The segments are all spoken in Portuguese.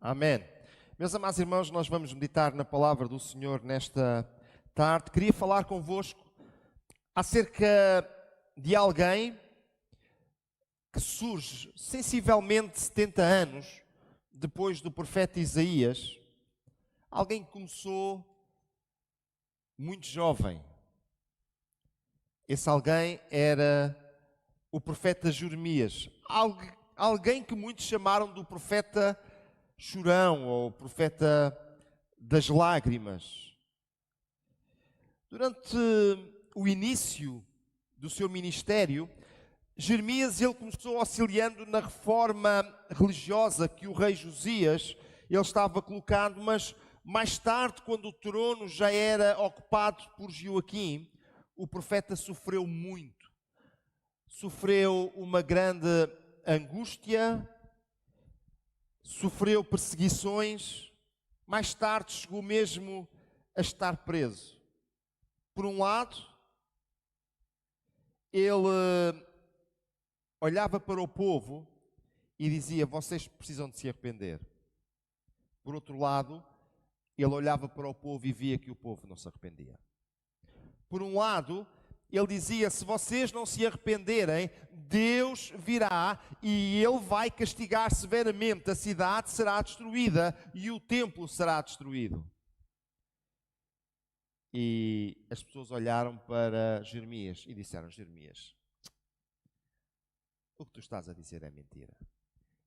Amém. Meus amados irmãos, nós vamos meditar na palavra do Senhor nesta tarde. Queria falar convosco acerca de alguém que surge sensivelmente 70 anos depois do profeta Isaías. Alguém que começou muito jovem. Esse alguém era o profeta Jeremias. Alguém que muitos chamaram do profeta chorão ou profeta das lágrimas. Durante o início do seu ministério, Jeremias ele começou auxiliando na reforma religiosa que o rei Josias ele estava colocando, mas mais tarde, quando o trono já era ocupado por Joaquim, o profeta sofreu muito. Sofreu uma grande angústia, sofreu perseguições, mais tarde chegou mesmo a estar preso. Por um lado, ele olhava para o povo e dizia: vocês precisam de se arrepender. Por outro lado, ele olhava para o povo e via que o povo não se arrependia. Por um lado, ele dizia: se vocês não se arrependerem, Deus virá e Ele vai castigar severamente. A cidade será destruída e o templo será destruído. E as pessoas olharam para Jeremias e disseram: Jeremias, o que tu estás a dizer é mentira.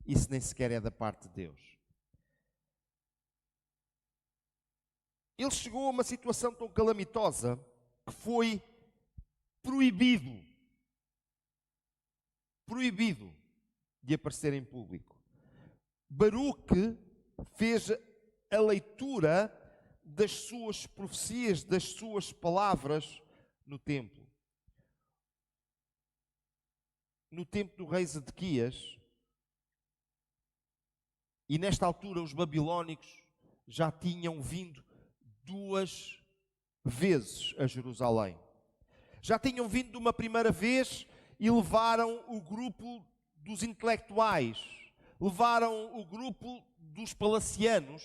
Isso nem sequer é da parte de Deus. Ele chegou a uma situação tão calamitosa que foi proibido de aparecer em público. Baruque fez a leitura das suas profecias, das suas palavras no templo. No tempo do rei Zedequias, e nesta altura os babilónicos já tinham vindo 2 vezes a Jerusalém. Já tinham vindo de uma primeira vez e levaram o grupo dos intelectuais, levaram o grupo dos palacianos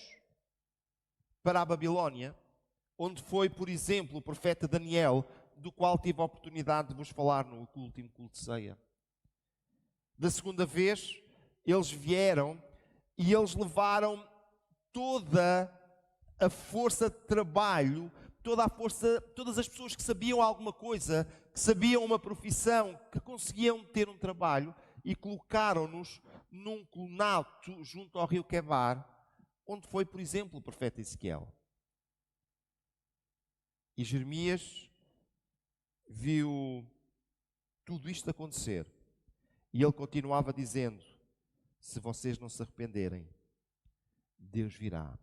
para a Babilónia, onde foi, por exemplo, o profeta Daniel, do qual tive a oportunidade de vos falar no último culto de ceia. Da segunda vez, eles vieram e eles levaram toda a força de trabalho, todas as pessoas que sabiam alguma coisa, que sabiam uma profissão, que conseguiam ter um trabalho, e colocaram-nos num colunado junto ao rio Quebar, onde foi, por exemplo, o profeta Ezequiel. E Jeremias viu tudo isto acontecer. E ele continuava dizendo: se vocês não se arrependerem, Deus virá.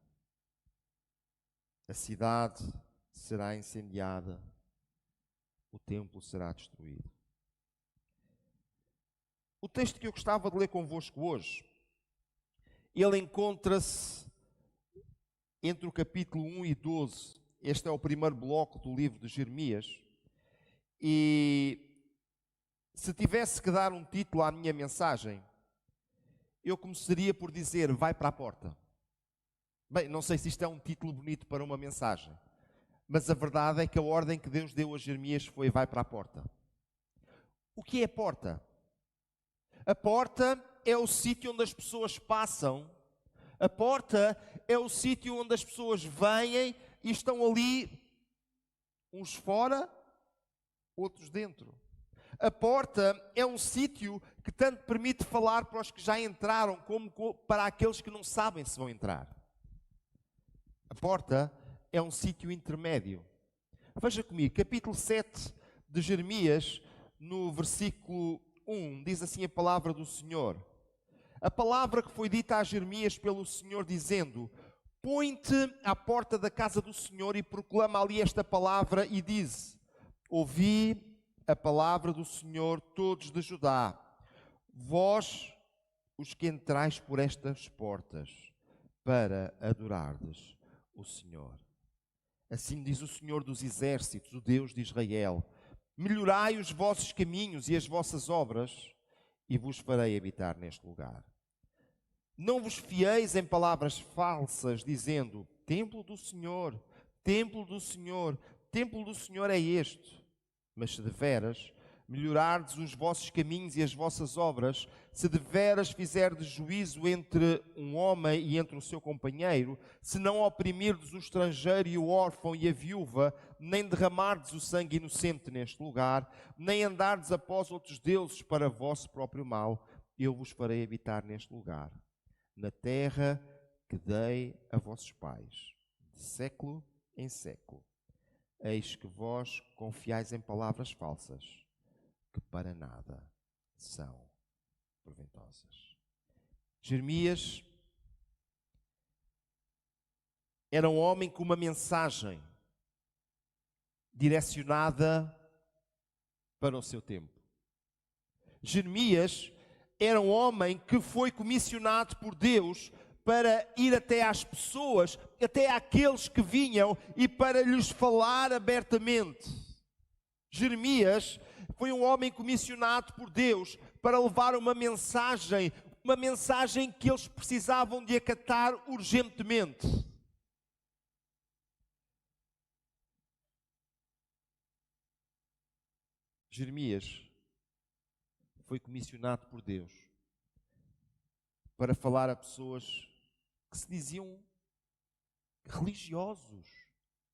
A cidade será incendiada, o templo será destruído. O texto que eu gostava de ler convosco hoje, ele encontra-se entre o capítulo 1 e 12. Este é o primeiro bloco do livro de Jeremias. E se tivesse que dar um título à minha mensagem, eu começaria por dizer: vai para a porta. Bem, não sei se isto é um título bonito para uma mensagem, mas a verdade é que a ordem que Deus deu a Jeremias foi: vai para a porta. O que é porta? A porta é o sítio onde as pessoas passam. A porta é o sítio onde as pessoas vêm e estão ali, uns fora, outros dentro. A porta é um sítio que tanto permite falar para os que já entraram, como para aqueles que não sabem se vão entrar. A porta é um sítio intermédio. Veja comigo, capítulo 7 de Jeremias, no versículo 1, diz assim a palavra do Senhor. A palavra que foi dita a Jeremias pelo Senhor, dizendo: põe-te à porta da casa do Senhor e proclama ali esta palavra e diz: ouvi a palavra do Senhor, todos de Judá, vós os que entrais por estas portas, para adorardes o Senhor. Assim diz o Senhor dos exércitos, o Deus de Israel: melhorai os vossos caminhos e as vossas obras, e vos farei habitar neste lugar. Não vos fieis em palavras falsas, dizendo: templo do Senhor, templo do Senhor, templo do Senhor é este. Mas se deveras melhorardes os vossos caminhos e as vossas obras, se deveras fizerdes juízo entre um homem e entre o seu companheiro, se não oprimirdes o estrangeiro e o órfão e a viúva, nem derramardes o sangue inocente neste lugar, nem andardes após outros deuses para vosso próprio mal, eu vos farei habitar neste lugar, na terra que dei a vossos pais, de século em século. Eis que vós confiais em palavras falsas, que para nada são proventosas. Jeremias era um homem com uma mensagem direcionada para o seu tempo. Jeremias era um homem que foi comissionado por Deus para ir até às pessoas, até àqueles que vinham, e para lhes falar abertamente. Jeremias foi um homem comissionado por Deus para levar uma mensagem que eles precisavam de acatar urgentemente. Jeremias foi comissionado por Deus para falar a pessoas que se diziam religiosos,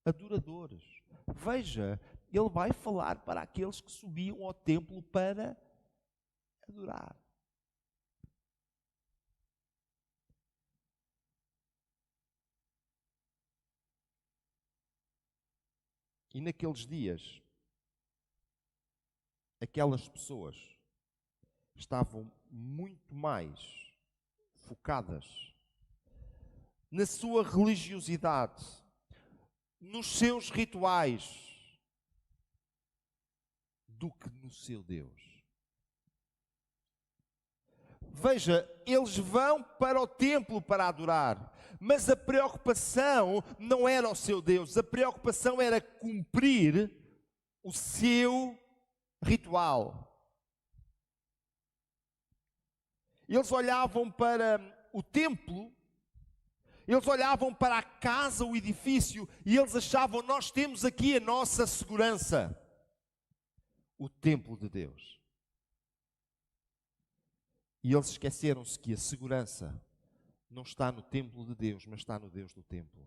adoradores. Veja, ele vai falar para aqueles que subiam ao templo para adorar. E naqueles dias, aquelas pessoas estavam muito mais focadas na sua religiosidade, nos seus rituais, do que no seu Deus. Veja, eles vão para o templo para adorar, mas a preocupação não era o seu Deus, a preocupação era cumprir o seu ritual. Eles olhavam para o templo, eles olhavam para a casa, o edifício, e eles achavam: nós temos aqui a nossa segurança. O templo de Deus. E eles esqueceram-se que a segurança não está no templo de Deus, mas está no Deus do templo.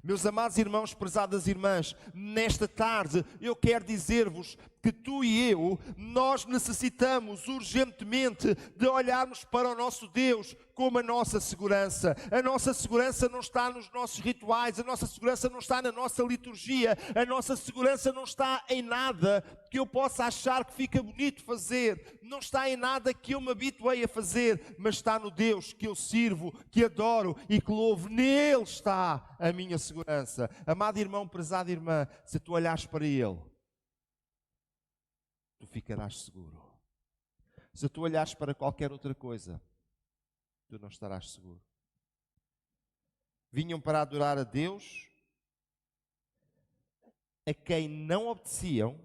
Meus amados irmãos, prezadas irmãs, nesta tarde eu quero dizer-vos que tu e eu, nós necessitamos urgentemente de olharmos para o nosso Deus como a nossa segurança. A nossa segurança não está nos nossos rituais, a nossa segurança não está na nossa liturgia, a nossa segurança não está em nada que eu possa achar que fica bonito fazer, não está em nada que eu me habituei a fazer, mas está no Deus que eu sirvo, que adoro e que louvo. Nele está a minha segurança. Amado irmão, prezada irmã, se tu olhares para Ele, tu ficarás seguro. Se tu olhares para qualquer outra coisa, tu não estarás seguro. Vinham para adorar a Deus, a quem não obedeciam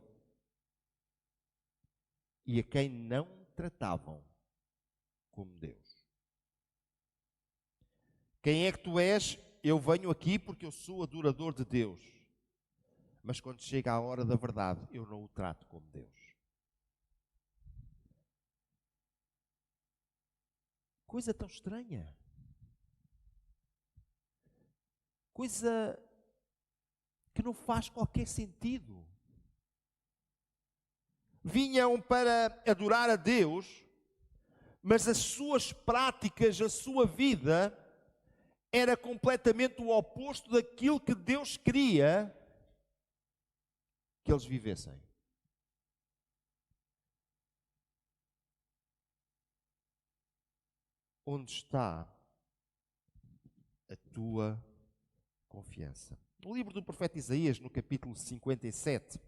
e a quem não tratavam como Deus. Quem é que tu és? Eu venho aqui porque eu sou adorador de Deus. Mas quando chega a hora da verdade, eu não o trato como Deus. Coisa tão estranha. Coisa que não faz qualquer sentido. Vinham para adorar a Deus, mas as suas práticas, a sua vida, era completamente o oposto daquilo que Deus queria que eles vivessem. Onde está a tua confiança? No livro do profeta Isaías, no capítulo 57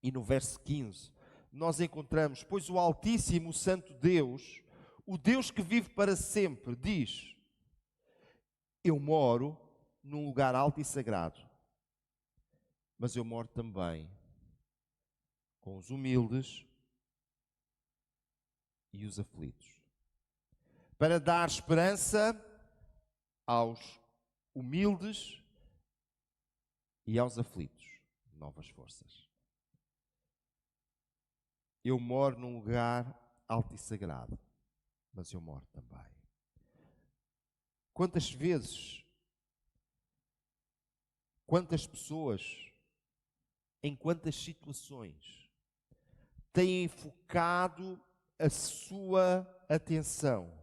e no verso 15, nós encontramos: pois o Altíssimo, o Santo Deus, o Deus que vive para sempre, diz: eu moro num lugar alto e sagrado, mas eu moro também com os humildes e os aflitos, para dar esperança aos humildes e aos aflitos. Novas forças. Eu moro num lugar alto e sagrado, mas eu moro também. Quantas vezes, quantas pessoas, em quantas situações têm focado a sua atenção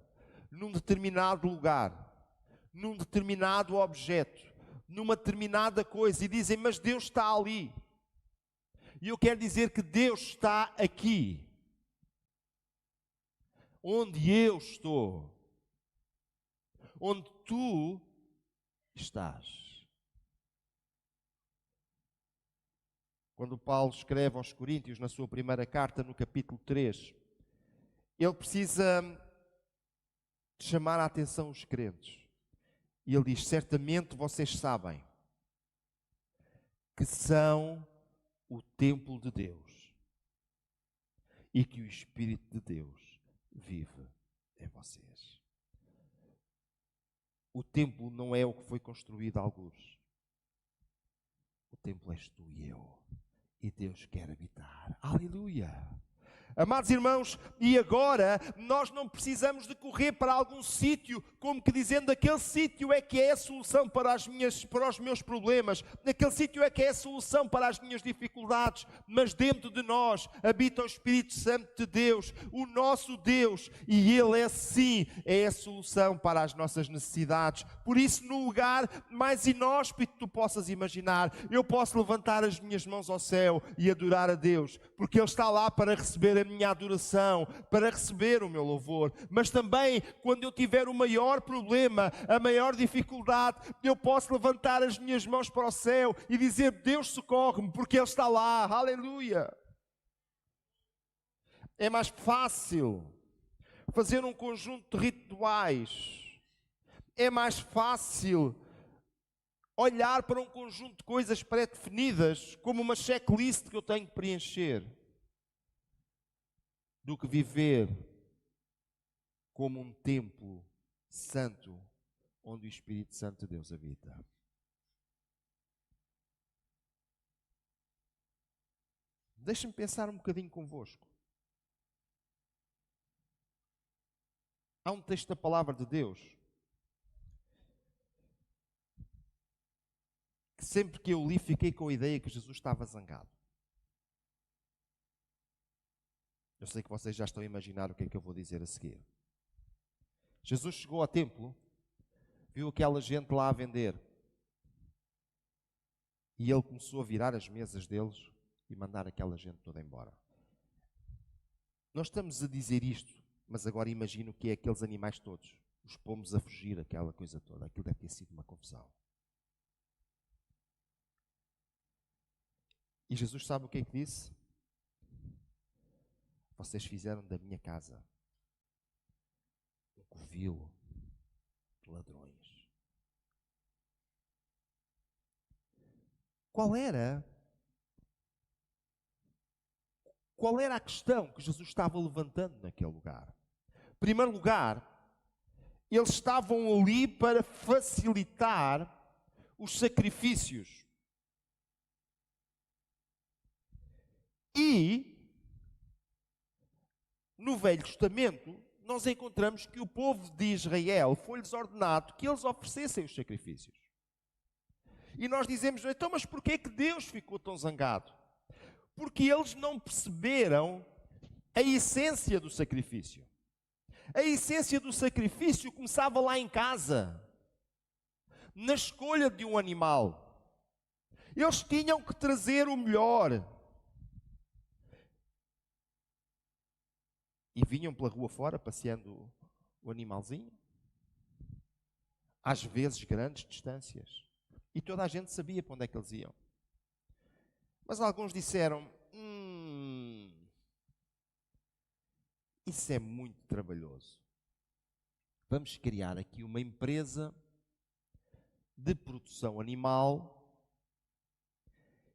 num determinado lugar, num determinado objeto, numa determinada coisa, e dizem, mas Deus está ali. E eu quero dizer que Deus está aqui, onde eu estou, onde tu estás. Quando Paulo escreve aos Coríntios, na sua primeira carta, no capítulo 3, ele precisa chamar a atenção os crentes. E ele diz, certamente vocês sabem que são o templo de Deus e que o Espírito de Deus vive em vocês. O templo não é o que foi construído a algures. O templo és tu e eu. E Deus quer habitar. Aleluia! Amados irmãos, e agora nós não precisamos de correr para algum sítio, como que dizendo, aquele sítio é que é a solução para os meus problemas, aquele sítio é que é a solução para as minhas dificuldades, mas dentro de nós habita o Espírito Santo de Deus, o nosso Deus, e Ele é sim, é a solução para as nossas necessidades. Por isso, no lugar mais inóspito que tu possas imaginar, eu posso levantar as minhas mãos ao céu e adorar a Deus, porque Ele está lá para receber a minha adoração, para receber o meu louvor. Mas também, quando eu tiver o maior problema, a maior dificuldade, eu posso levantar as minhas mãos para o céu e dizer, Deus socorre-me, porque Ele está lá. Aleluia! É mais fácil fazer um conjunto de rituais. É mais fácil olhar para um conjunto de coisas pré-definidas, como uma checklist que eu tenho que preencher, do que viver como um templo santo, onde o Espírito Santo de Deus habita. Deixa-me pensar um bocadinho convosco. Há um texto da Palavra de Deus que sempre que eu li fiquei com a ideia que Jesus estava zangado. Eu sei que vocês já estão a imaginar o que é que eu vou dizer a seguir. Jesus chegou ao templo, viu aquela gente lá a vender, e ele começou a virar as mesas deles e mandar aquela gente toda embora. Nós estamos a dizer isto, mas agora imagino o que é aqueles animais todos, os pomos a fugir, aquela coisa toda. Aquilo deve ter sido uma confusão. E Jesus sabe o que é que disse? Vocês fizeram da minha casa um covil de ladrões. Qual era a questão que Jesus estava levantando naquele lugar? Em primeiro lugar, eles estavam ali para facilitar os sacrifícios. E no Velho Testamento, nós encontramos que o povo de Israel foi-lhes ordenado que eles oferecessem os sacrifícios. E nós dizemos, então, mas porquê que Deus ficou tão zangado? Porque eles não perceberam a essência do sacrifício. A essência do sacrifício começava lá em casa, na escolha de um animal. Eles tinham que trazer o melhor. E vinham pela rua fora, passeando o animalzinho. Às vezes, grandes distâncias. E toda a gente sabia para onde é que eles iam. Mas alguns disseram, isso é muito trabalhoso. Vamos criar aqui uma empresa de produção animal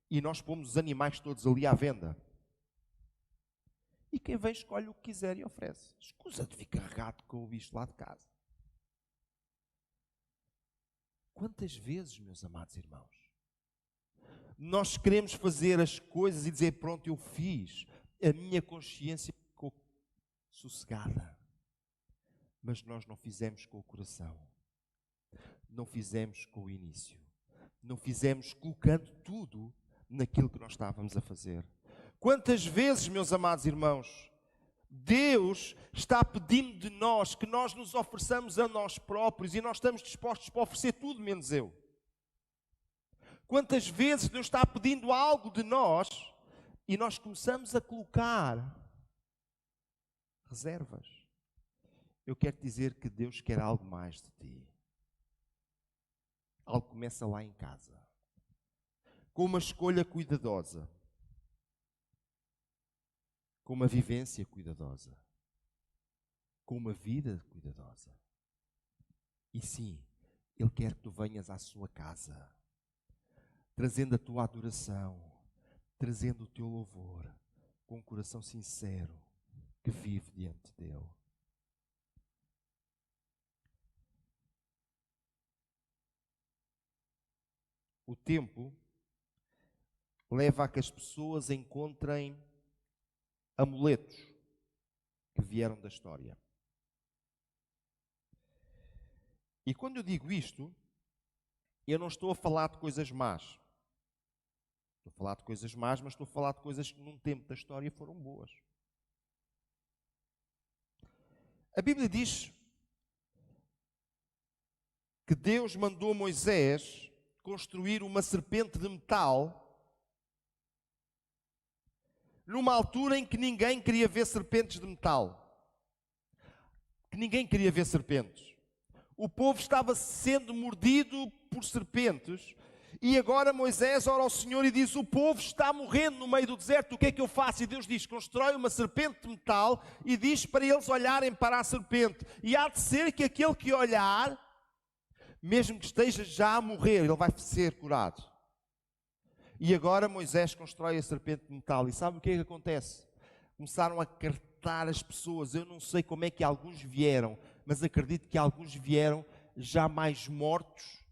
e nós pomos os animais todos ali à venda. E quem vem escolhe o que quiser e oferece. Escusa de vir carregado com o bicho lá de casa. Quantas vezes, meus amados irmãos, nós queremos fazer as coisas e dizer, pronto, eu fiz, a minha consciência ficou sossegada. Mas nós não fizemos com o coração. Não fizemos com o início. Não fizemos colocando tudo naquilo que nós estávamos a fazer. Quantas vezes, meus amados irmãos, Deus está pedindo de nós que nós nos ofereçamos a nós próprios e nós estamos dispostos para oferecer tudo menos eu. Quantas vezes Deus está pedindo algo de nós e nós começamos a colocar reservas. Eu quero dizer que Deus quer algo mais de ti. Algo começa lá em casa. Com uma escolha cuidadosa. Com uma vivência cuidadosa, com uma vida cuidadosa. E sim, Ele quer que tu venhas à sua casa, trazendo a tua adoração, trazendo o teu louvor, com um coração sincero, que vive diante dEle. O tempo leva a que as pessoas encontrem amuletos que vieram da história. E quando eu digo isto, eu não estou a falar de coisas más. Estou a falar de coisas más, mas estou a falar de coisas que num tempo da história foram boas. A Bíblia diz que Deus mandou Moisés construir uma serpente de metal numa altura em que ninguém queria ver serpentes de metal. Que ninguém queria ver serpentes. O povo estava sendo mordido por serpentes. E agora Moisés ora ao Senhor e diz, o povo está morrendo no meio do deserto, o que é que eu faço? E Deus diz, constrói uma serpente de metal e diz para eles olharem para a serpente. E há de ser que aquele que olhar, mesmo que esteja já a morrer, ele vai ser curado. E agora Moisés constrói a serpente de metal. E sabe o que é que acontece? Começaram a cartar as pessoas. Eu não sei como é que alguns vieram, mas acredito que alguns vieram já mais mortos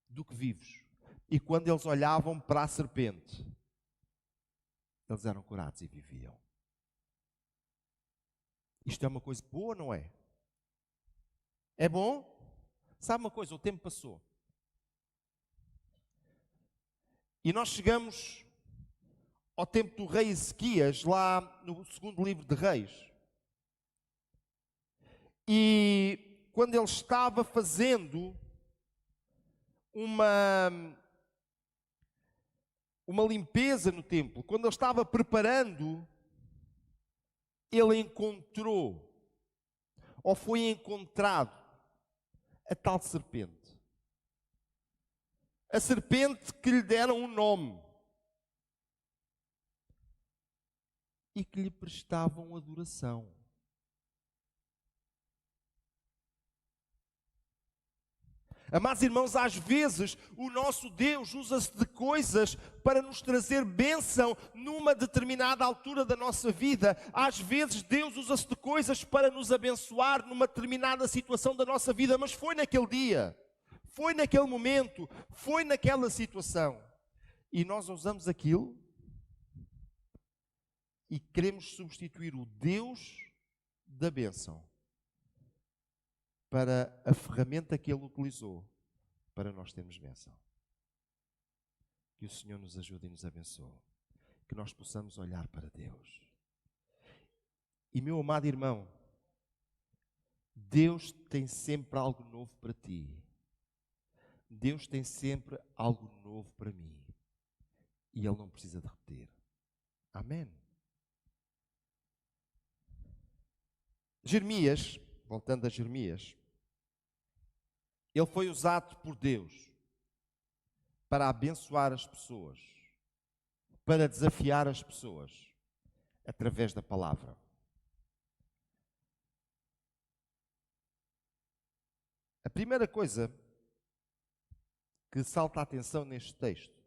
do que vivos. E quando eles olhavam para a serpente, eles eram curados e viviam. Isto é uma coisa boa, não é? É bom? Sabe uma coisa? O tempo passou. E nós chegamos ao tempo do rei Ezequias, lá no segundo livro de Reis. E quando ele estava fazendo uma limpeza no templo, quando ele estava preparando, ele encontrou, ou foi encontrado, a tal serpente. A serpente que lhe deram um nome e que lhe prestavam adoração. Amados irmãos, às vezes o nosso Deus usa-se de coisas para nos trazer bênção numa determinada altura da nossa vida. Às vezes Deus usa-se de coisas para nos abençoar numa determinada situação da nossa vida, mas foi naquele dia. Foi naquele momento, foi naquela situação. E nós usamos aquilo e queremos substituir o Deus da bênção para a ferramenta que Ele utilizou para nós termos bênção. Que o Senhor nos ajude e nos abençoe. Que nós possamos olhar para Deus. E meu amado irmão, Deus tem sempre algo novo para ti. Deus tem sempre algo novo para mim. E Ele não precisa de repetir. Amém. Jeremias, voltando a Jeremias, ele foi usado por Deus para abençoar as pessoas, para desafiar as pessoas, através da palavra. A primeira coisa que salta a atenção neste texto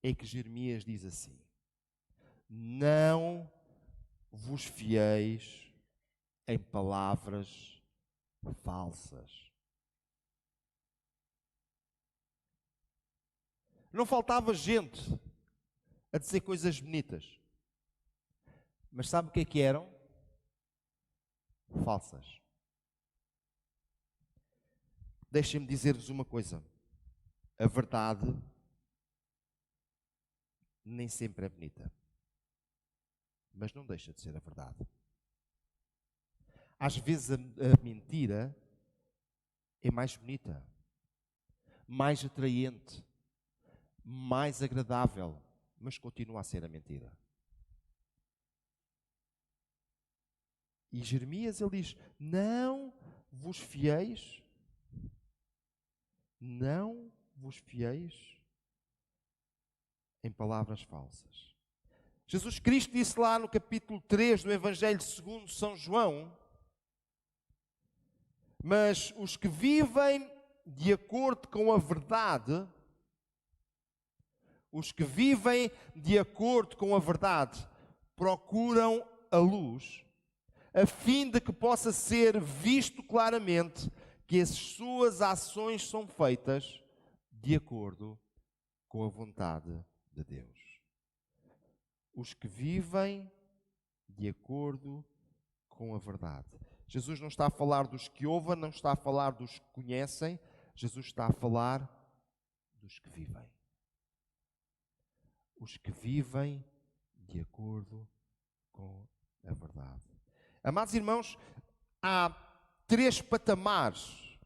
é que Jeremias diz assim: não vos fieis em palavras falsas. Não faltava gente a dizer coisas bonitas. Mas sabe o que eram? Falsas. Deixem-me dizer-vos uma coisa. A verdade nem sempre é bonita. Mas não deixa de ser a verdade. Às vezes a mentira é mais bonita, mais atraente, mais agradável, mas continua a ser a mentira. E Jeremias, ele diz, não vos fieis em palavras falsas. Jesus Cristo disse lá no capítulo 3 do Evangelho segundo São João, mas os que vivem de acordo com a verdade, procuram a luz, a fim de que possa ser visto claramente que as suas ações são feitas de acordo com a vontade de Deus. Os que vivem de acordo com a verdade. Jesus não está a falar dos que ouvem, não está a falar dos que conhecem, Jesus está a falar dos que vivem. Os que vivem de acordo com a verdade. Amados irmãos, há 3 patamares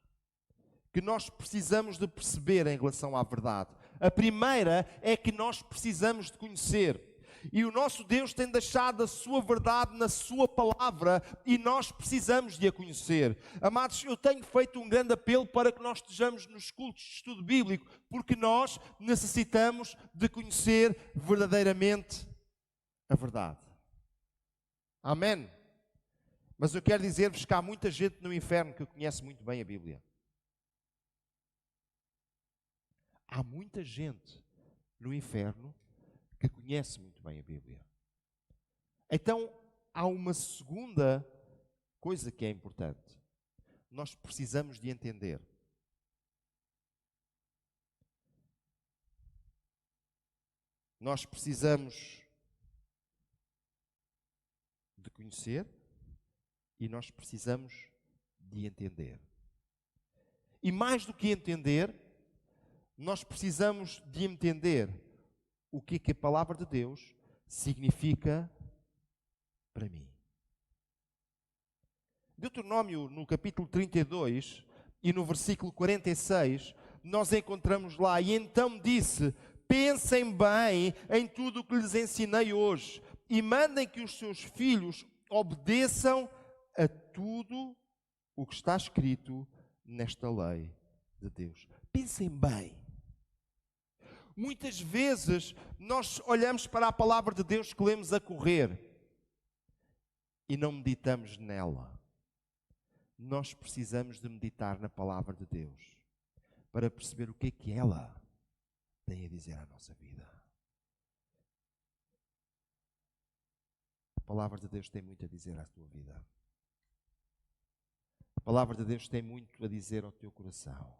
que nós precisamos de perceber em relação à verdade. A primeira é que nós precisamos de conhecer. E o nosso Deus tem deixado a sua verdade na sua palavra e nós precisamos de a conhecer. Amados, eu tenho feito um grande apelo para que nós estejamos nos cultos de estudo bíblico, porque nós necessitamos de conhecer verdadeiramente a verdade. Amém? Mas eu quero dizer-vos que há muita gente no inferno que conhece muito bem a Bíblia. Há muita gente no inferno que conhece muito bem a Bíblia. Então, há uma segunda coisa que é importante. Nós precisamos de entender. Nós precisamos de conhecer e nós precisamos de entender. E mais do que entender, nós precisamos de entender o que a palavra de Deus significa para mim. Deuteronômio, no capítulo 32 e no versículo 46, nós encontramos lá, e então disse, pensem bem em tudo o que lhes ensinei hoje, e mandem que os seus filhos obedeçam a tudo o que está escrito nesta lei de Deus. Pensem bem. Muitas vezes nós olhamos para a palavra de Deus que lemos a correr e não meditamos nela. Nós precisamos de meditar na palavra de Deus para perceber o que é que ela tem a dizer à nossa vida. A palavra de Deus tem muito a dizer à tua vida. A palavra de Deus tem muito a dizer ao teu coração.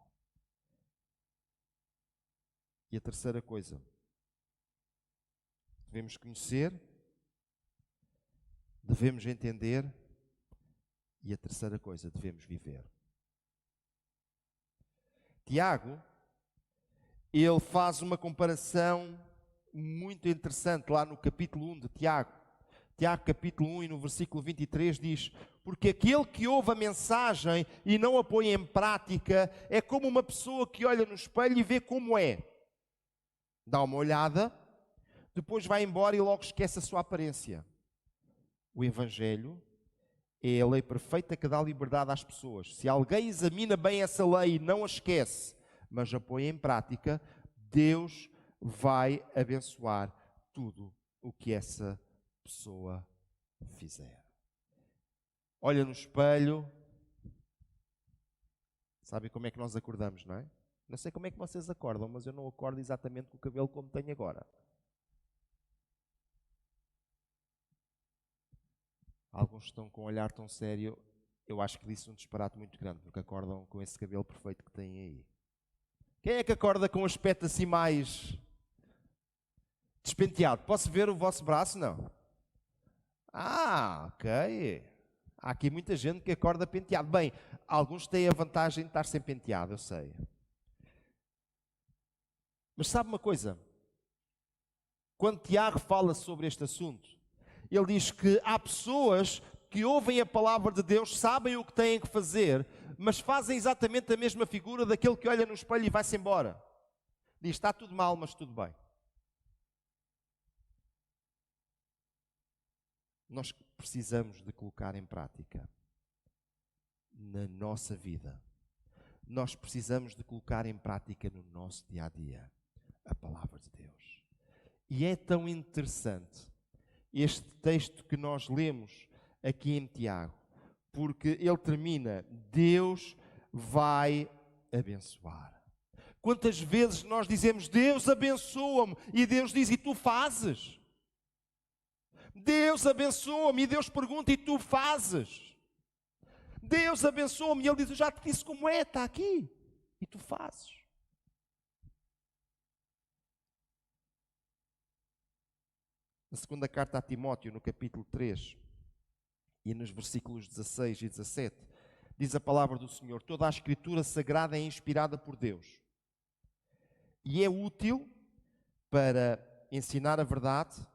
E a terceira coisa, devemos conhecer, devemos entender, e a terceira coisa, devemos viver. Tiago, ele faz uma comparação muito interessante lá no capítulo 1 de Tiago. Tiago capítulo 1 e no versículo 23 diz, porque aquele que ouve a mensagem e não a põe em prática é como uma pessoa que olha no espelho e vê como é. Dá uma olhada, depois vai embora e logo esquece a sua aparência. O Evangelho é a lei perfeita que dá liberdade às pessoas. Se alguém examina bem essa lei e não a esquece, mas a põe em prática, Deus vai abençoar tudo o que essa pessoa fizer. Olha no espelho. Sabe como é que nós acordamos, não é? Não sei como é que vocês acordam, mas eu não acordo exatamente com o cabelo como tenho agora. Alguns estão com um olhar tão sério, eu acho que disse um disparate muito grande, porque acordam com esse cabelo perfeito que têm aí. Quem é que acorda com um aspecto assim mais despenteado? Posso ver o vosso braço? Não. Ah, ok. Há aqui muita gente que acorda penteado. Bem, alguns têm a vantagem de estar sem penteado, eu sei. Mas sabe uma coisa? Quando Tiago fala sobre este assunto, ele diz que há pessoas que ouvem a palavra de Deus, sabem o que têm que fazer, mas fazem exatamente a mesma figura daquele que olha no espelho e vai-se embora. Diz, está tudo mal, mas tudo bem. Nós precisamos de colocar em prática na nossa vida. Nós precisamos de colocar em prática no nosso dia-a-dia a palavra de Deus. E é tão interessante este texto que nós lemos aqui em Tiago, porque ele termina, Deus vai abençoar. Quantas vezes nós dizemos, Deus abençoa-me, e Deus diz, e tu fazes? Deus abençoa-me, e Deus pergunta, e tu fazes? Deus abençoa-me, e Ele diz, eu já te disse como é, está aqui, e tu fazes. Na segunda carta a Timóteo, no capítulo 3, e nos versículos 16 e 17, diz a palavra do Senhor, toda a Escritura Sagrada é inspirada por Deus, e é útil para ensinar a verdade,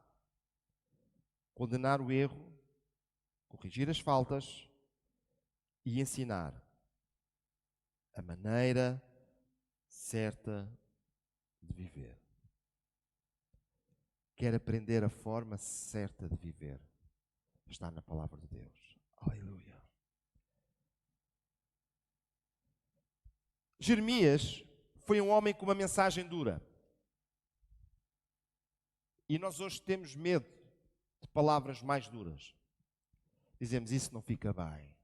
condenar o erro, corrigir as faltas e ensinar a maneira certa de viver. Quer aprender a forma certa de viver? Está na palavra de Deus. Aleluia. Jeremias foi um homem com uma mensagem dura. E nós hoje temos medo de palavras mais duras. Dizemos, isso não fica bem.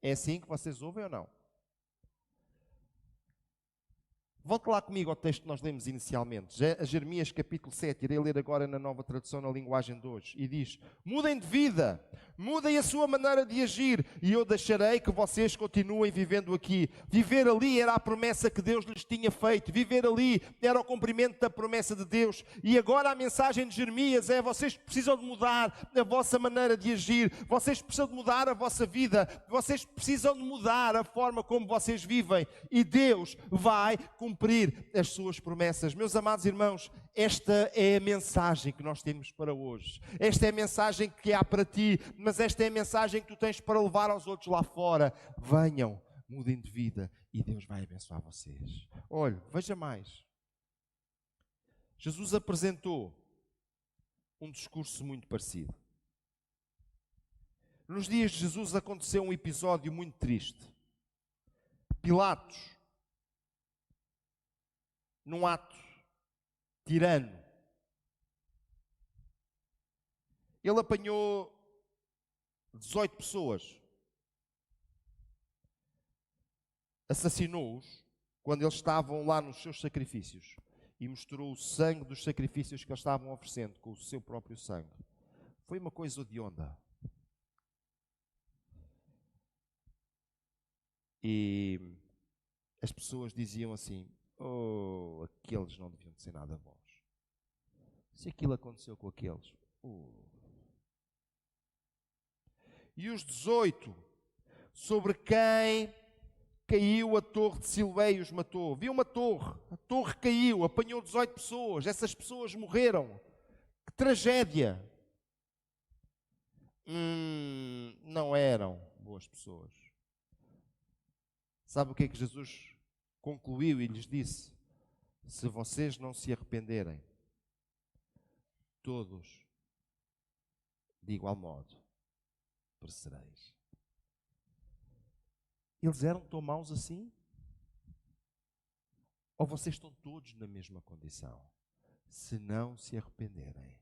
É assim que vocês ouvem ou não? Volte lá comigo ao texto que nós lemos inicialmente. A Jeremias capítulo 7, irei ler agora na nova tradução na linguagem de hoje. E diz, mudem de vida, mudem a sua maneira de agir, e eu deixarei que vocês continuem vivendo aqui. Viver ali era a promessa que Deus lhes tinha feito. Viver ali era o cumprimento da promessa de Deus. E agora a mensagem de Jeremias é, vocês precisam de mudar a vossa maneira de agir. Vocês precisam de mudar a vossa vida. Vocês precisam de mudar a forma como vocês vivem. E Deus vai cumprir as suas promessas. Meus amados irmãos, esta é a mensagem que nós temos para hoje. Esta é a mensagem que há para ti, mas esta é a mensagem que tu tens para levar aos outros lá fora. Venham, mudem de vida e Deus vai abençoar vocês. Olha, veja mais. Jesus apresentou um discurso muito parecido. Nos dias de Jesus aconteceu um episódio muito triste. Pilatos, num ato tirano, ele apanhou 18 pessoas, assassinou-os quando eles estavam lá nos seus sacrifícios e misturou o sangue dos sacrifícios que eles estavam oferecendo com o seu próprio sangue. Foi uma coisa odionda. E as pessoas diziam assim, oh, aqueles não deviam ser nada bons. Se aquilo aconteceu com aqueles, oh. E os 18, sobre quem caiu a torre de Siloé e os matou. Viu uma torre, a torre caiu, apanhou 18 pessoas, essas pessoas morreram. Que tragédia! Não eram boas pessoas. Sabe o que é que Jesus concluiu e lhes disse? Se vocês não se arrependerem, todos, de igual modo, perecereis. Eles eram tão maus assim? Ou vocês estão todos na mesma condição? Se não se arrependerem,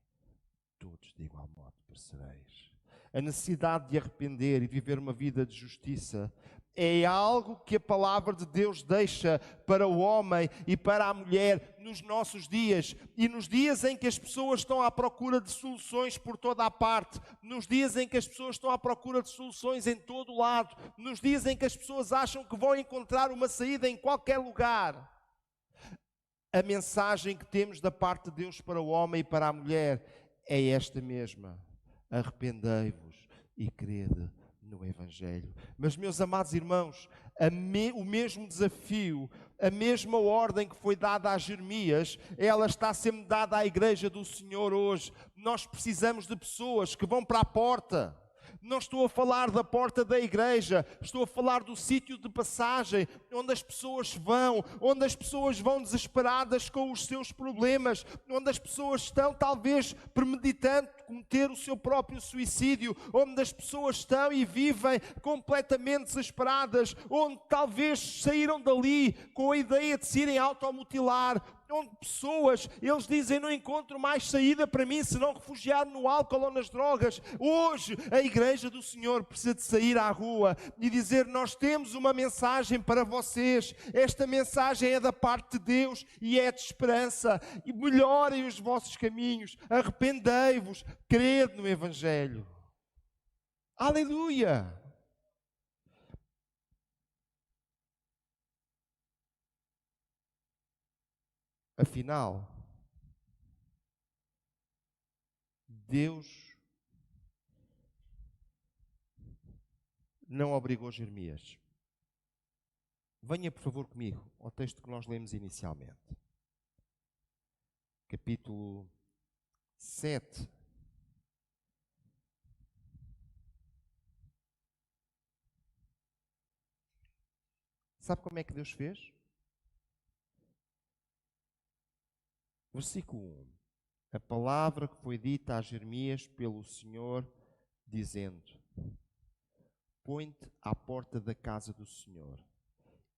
todos de igual modo perecereis. a necessidade de arrepender e viver uma vida de justiça, é algo que a palavra de Deus deixa para o homem e para a mulher nos nossos dias. E nos dias em que as pessoas estão à procura de soluções por toda a parte, nos dias em que as pessoas estão à procura de soluções em todo o lado, nos dias em que as pessoas acham que vão encontrar uma saída em qualquer lugar, a mensagem que temos da parte de Deus para o homem e para a mulher é esta mesma: arrependei-vos e crede no Evangelho. Mas, meus amados irmãos, o mesmo desafio, a mesma ordem que foi dada a Jeremias, ela está sendo dada à igreja do Senhor hoje. Nós precisamos de pessoas que vão para a porta. Não estou a falar da porta da igreja, estou a falar do sítio de passagem, onde as pessoas vão desesperadas com os seus problemas, onde as pessoas estão talvez premeditando cometer o seu próprio suicídio, onde as pessoas estão e vivem completamente desesperadas, onde talvez saíram dali com a ideia de se irem automutilar, onde pessoas, eles dizem, não encontro mais saída para mim se não refugiar no álcool ou nas drogas. Hoje a igreja do Senhor precisa de sair à rua e dizer: nós temos uma mensagem para vocês, esta mensagem é da parte de Deus e é de esperança, e melhorem os vossos caminhos, arrependei-vos, crede no Evangelho. Aleluia! Afinal, Deus não obrigou Jeremias. Venha, por favor, comigo ao texto que nós lemos inicialmente. Capítulo 7. Sabe como é que Deus fez? Versículo 1. A palavra que foi dita a Jeremias pelo Senhor, dizendo: põe-te à porta da casa do Senhor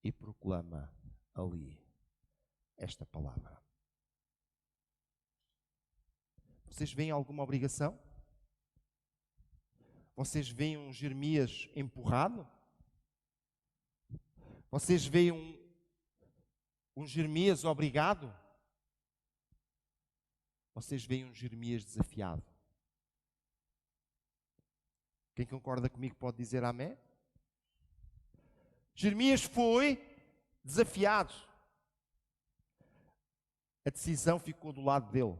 e proclama ali esta palavra. Vocês veem alguma obrigação? Vocês veem um Jeremias empurrado? Vocês veem um Jeremias obrigado? Vocês veem um Jeremias desafiado? Quem concorda comigo pode dizer amém? Jeremias foi desafiado. A decisão ficou do lado dele.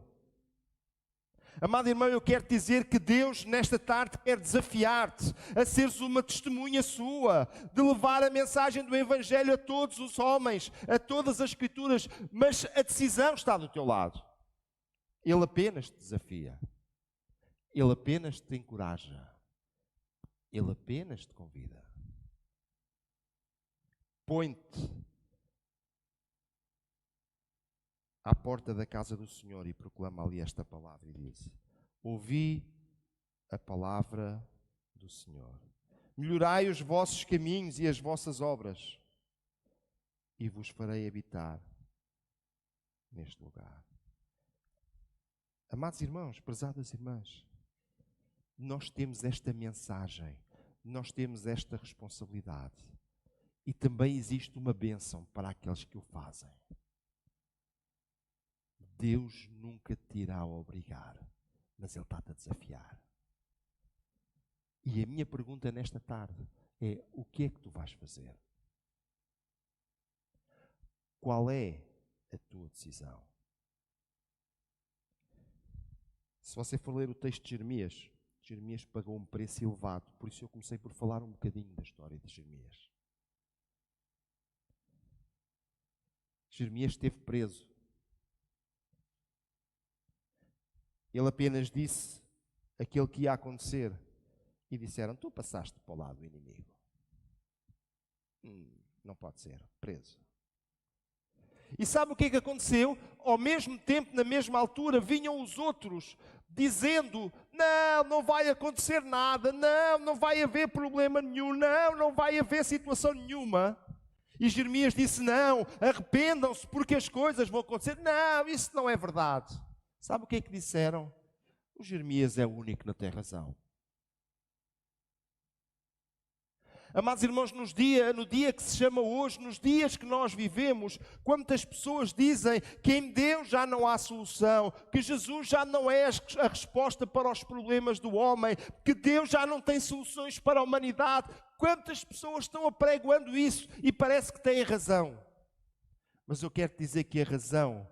Amado irmão, eu quero dizer que Deus nesta tarde quer desafiar-te a seres uma testemunha sua, de levar a mensagem do Evangelho a todos os homens, a todas as Escrituras, mas a decisão está do teu lado. Ele apenas te desafia. Ele apenas te encoraja. Ele apenas te convida. Põe-te à porta da casa do Senhor e proclama ali esta palavra e diz: ouvi a palavra do Senhor. Melhorai os vossos caminhos e as vossas obras, e vos farei habitar neste lugar. Amados irmãos, prezadas irmãs, nós temos esta mensagem, nós temos esta responsabilidade, e também existe uma bênção para aqueles que o fazem. Deus nunca te irá obrigar, mas Ele está-te a desafiar. E a minha pergunta nesta tarde é: o que é que tu vais fazer? Qual é a tua decisão? Se você for ler o texto de Jeremias, Jeremias pagou um preço elevado. Por isso eu comecei por falar um bocadinho da história de Jeremias. Jeremias esteve preso. Ele apenas disse aquilo que ia acontecer. E disseram: tu passaste para o lado do inimigo. Não pode ser, preso. E sabe o que é que aconteceu? Ao mesmo tempo, na mesma altura, vinham os outros dizendo: não vai acontecer nada, não vai haver problema nenhum, não vai haver situação nenhuma. E Jeremias disse: não, arrependam-se porque as coisas vão acontecer. Não, isso não é verdade. Sabe o que é que disseram? O Jeremias é o único que não tem razão. Amados irmãos, no dia que se chama hoje, nos dias que nós vivemos, quantas pessoas dizem que em Deus já não há solução, que Jesus já não é a resposta para os problemas do homem, que Deus já não tem soluções para a humanidade. Quantas pessoas estão apregoando isso e parece que têm razão. Mas eu quero dizer que a razão,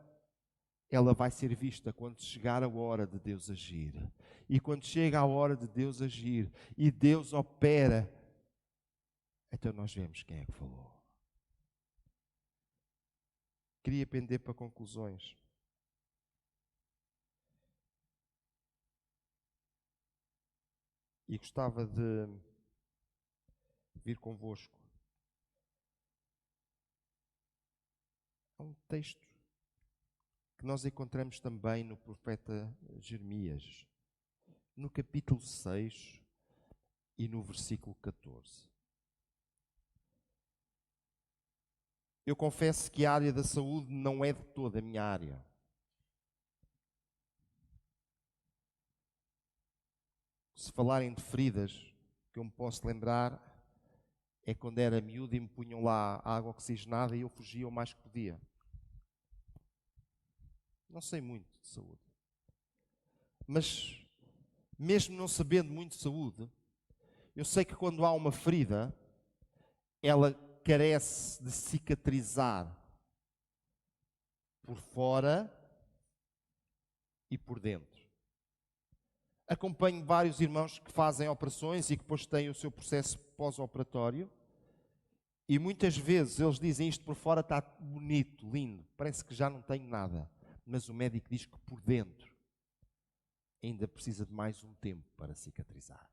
ela vai ser vista quando chegar a hora de Deus agir. E quando chega a hora de Deus agir e Deus opera, então nós vemos quem é que falou. Queria pender para conclusões. E gostava de vir convosco. Há um texto que nós encontramos também no profeta Jeremias, no capítulo 6 e no versículo 14. Eu confesso que a área da saúde não é de toda a minha área. Se falarem de feridas, que eu me posso lembrar, é quando era miúdo e me punham lá água oxigenada e eu fugia o mais que podia. Não sei muito de saúde. Mas, mesmo não sabendo muito de saúde, eu sei que quando há uma ferida, ela carece de cicatrizar por fora e por dentro. Acompanho vários irmãos que fazem operações e que depois têm o seu processo pós-operatório e muitas vezes eles dizem isto por fora está bonito, lindo, parece que já não tenho nada, mas o médico diz que por dentro ainda precisa de mais um tempo para cicatrizar.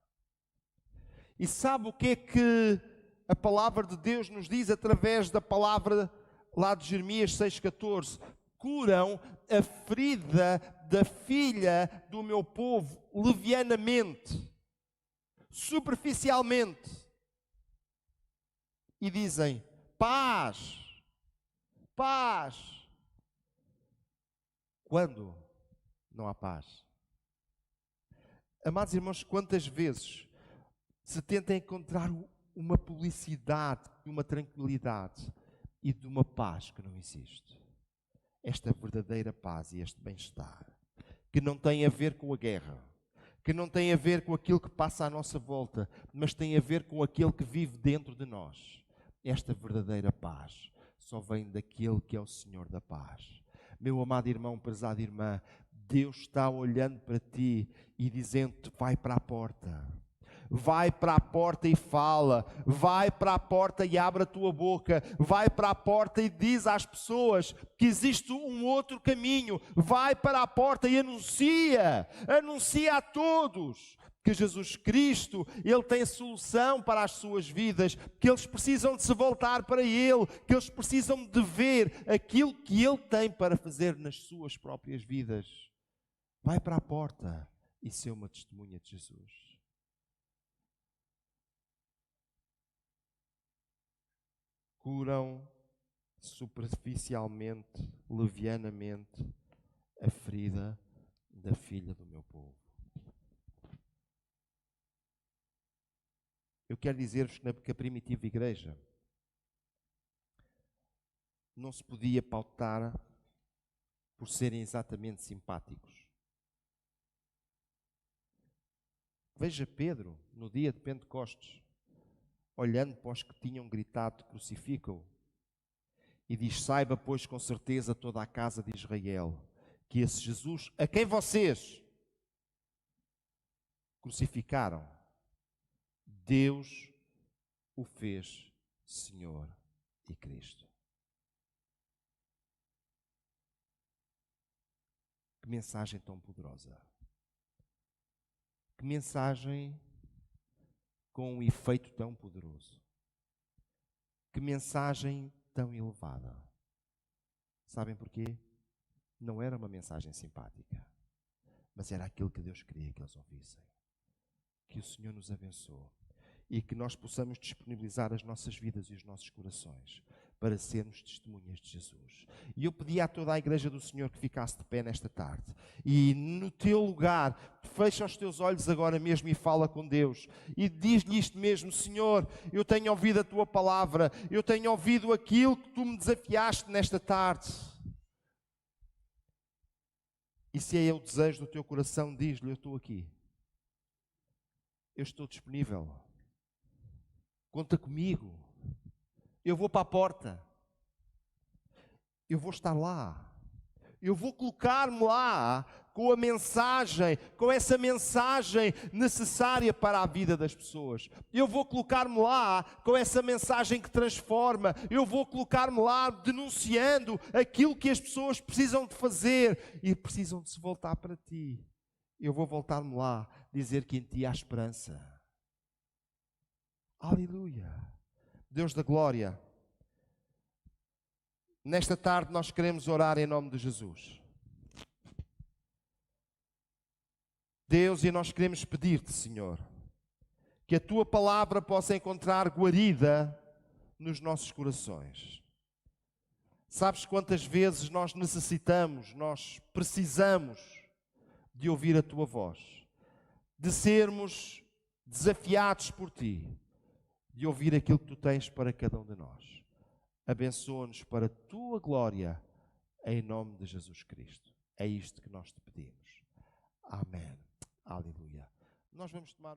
E sabe o que é que a palavra de Deus nos diz através da palavra lá de Jeremias 6,14? Curam a ferida da filha do meu povo levianamente, superficialmente. E dizem, paz, paz. Quando não há paz? Amados irmãos, quantas vezes se tenta encontrar uma publicidade, uma tranquilidade e de uma paz que não existe? Esta verdadeira paz e este bem-estar, que não tem a ver com a guerra, que não tem a ver com aquilo que passa à nossa volta, mas tem a ver com aquele que vive dentro de nós. Esta verdadeira paz só vem daquele que é o Senhor da paz. Meu amado irmão, prezada irmã, Deus está olhando para ti e dizendo-te, vai para a porta. Vai para a porta e fala, vai para a porta e abre a tua boca, vai para a porta e diz às pessoas que existe um outro caminho, vai para a porta e anuncia a todos que Jesus Cristo, Ele tem solução para as suas vidas, que eles precisam de se voltar para Ele, que eles precisam de ver aquilo que Ele tem para fazer nas suas próprias vidas. Vai para a porta e ser uma testemunha de Jesus. Curam superficialmente, levianamente, a ferida da filha do meu povo. Eu quero dizer-vos que a primitiva igreja não se podia pautar por serem exatamente simpáticos. Veja Pedro, no dia de Pentecostes, olhando para os que tinham gritado, crucificam-o, e diz, saiba, pois, com certeza toda a casa de Israel, que esse Jesus, a quem vocês crucificaram, Deus o fez Senhor e Cristo. Que mensagem tão poderosa. Que mensagem com um efeito tão poderoso. Que mensagem tão elevada. Sabem porquê? Não era uma mensagem simpática, mas era aquilo que Deus queria que eles ouvissem. Que o Senhor nos abençoe e que nós possamos disponibilizar as nossas vidas e os nossos corações para sermos testemunhas de Jesus. E eu pedi a toda a igreja do Senhor que ficasse de pé nesta tarde. E no teu lugar, fecha os teus olhos agora mesmo e fala com Deus. E diz-lhe isto mesmo: Senhor, eu tenho ouvido a tua palavra, eu tenho ouvido aquilo que tu me desafiaste nesta tarde. E se é o desejo do teu coração, diz-lhe: eu estou aqui. Eu estou disponível. Conta comigo. Eu vou para a porta. Eu vou estar lá. Eu vou colocar-me lá com a mensagem, com essa mensagem necessária para a vida das pessoas. Eu vou colocar-me lá com essa mensagem que transforma. Eu vou colocar-me lá denunciando aquilo que as pessoas precisam de fazer e precisam de se voltar para ti. Eu vou voltar-me lá dizer que em ti há esperança. Aleluia. Deus da glória, nesta tarde nós queremos orar em nome de Jesus. Deus, e nós queremos pedir-te, Senhor, que a tua palavra possa encontrar guarida nos nossos corações. Sabes quantas vezes nós necessitamos, nós precisamos de ouvir a tua voz, de sermos desafiados por ti, de ouvir aquilo que tu tens para cada um de nós. Abençoa-nos para a tua glória, em nome de Jesus Cristo. É isto que nós te pedimos. Amém. Aleluia. Nós vamos tomar